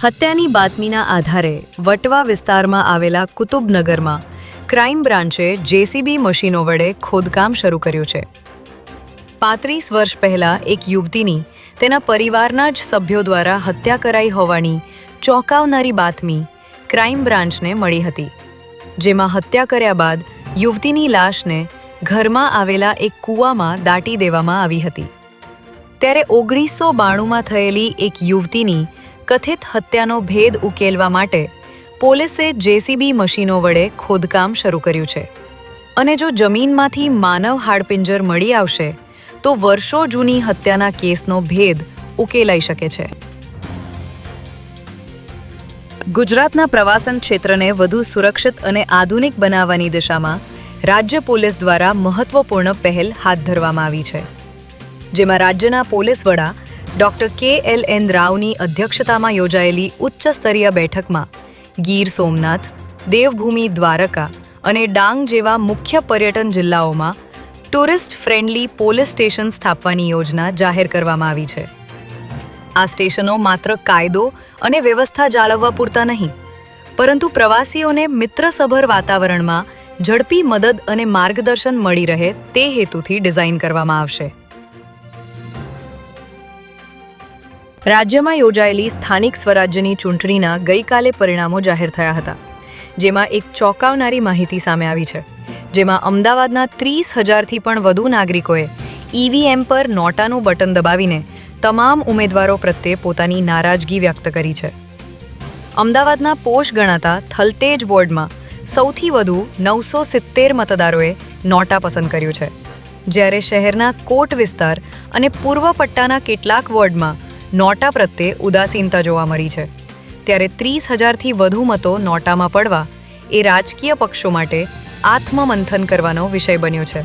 હત્યાની બાતમીના આધારે વટવા વિસ્તારમાં આવેલા કુતુબનગરમાં ક્રાઇમ બ્રાન્ચે જેસીબી મશીનો વડે ખોદકામ શરૂ કર્યું છે। 35 વર્ષ પહેલાં એક યુવતીની તેના પરિવારના જ સભ્યો દ્વારા હત્યા કરાઈ હોવાની ચોંકાવનારી બાતમી ક્રાઇમ બ્રાન્ચને મળી હતી, જેમાં હત્યા કર્યા બાદ યુવતીની લાશને ઘરમાં આવેલા એક કૂવામાં દાટી દેવામાં આવી હતી। ત્યારે 1992માં થયેલી એક યુવતીની કથિત હત્યાનો ભેદ ઉકેલવા માટે પોલીસે જેસીબી મશીનો વડે ખોદકામ શરૂ કર્યું છે અને જો જમીનમાંથી માનવ હાડપિંજર મળી આવશે તો વર્ષો જૂની હત્યાના કેસનો ભેદ ઉકેલાઈ શકે છે। ગુજરાતના પ્રવાસન ક્ષેત્રને વધુ સુરક્ષિત અને આધુનિક બનાવવાની દિશામાં રાજ્ય પોલીસ દ્વારા મહત્વપૂર્ણ પહેલ હાથ ધરવામાં આવી છે, જેમાં રાજ્યના પોલીસ વડા ડોક્ટર KLN રાવની અધ્યક્ષતામાં યોજાયેલી ઉચ્ચ સ્તરીય બેઠકમાં ગીર સોમનાથ, દેવભૂમિ દ્વારકા અને ડાંગ જેવા મુખ્ય પર્યટન જિલ્લાઓમાં ટુરિસ્ટ ફ્રેન્ડલી પોલીસ સ્ટેશન સ્થાપવાની યોજના જાહેર કરવામાં આવી છે। આ સ્ટેશનો માત્ર કાયદો અને વ્યવસ્થા જાળવવા પૂરતા નહીં, પરંતુ પ્રવાસીઓને મિત્રસભર વાતાવરણમાં ઝડપી મદદ અને માર્ગદર્શન મળી રહે તે હેતુથી ડિઝાઇન કરવામાં આવશે। રાજ્યમાં યોજાયેલી સ્થાનિક સ્વરાજ્યની ચૂંટણીના ગઈકાલે પરિણામો જાહેર થયા હતા, જેમાં એક ચોંકાવનારી માહિતી સામે આવી છે, જેમાં અમદાવાદના 30,000થી પણ વધુ નાગરિકોએ EVM પર નોટાનું બટન દબાવીને તમામ ઉમેદવારો પ્રત્યે પોતાની નારાજગી વ્યક્ત કરી છે। અમદાવાદના પોશ ગણાતા થલતેજ વોર્ડમાં સૌથી વધુ 970 મતદારોએ નોટા પસંદ કર્યું છે, જ્યારે શહેરના કોટ વિસ્તાર અને પૂર્વ પટ્ટાના કેટલાક વોર્ડમાં નોટા પ્રત્યે ઉદાસીનતા જોવા મળી છે। ત્યારે 30,000થી વધુ મતો નોટામાં પડવા એ રાજકીય પક્ષો માટે આત્મમંથન કરવાનો વિષય બન્યો છે।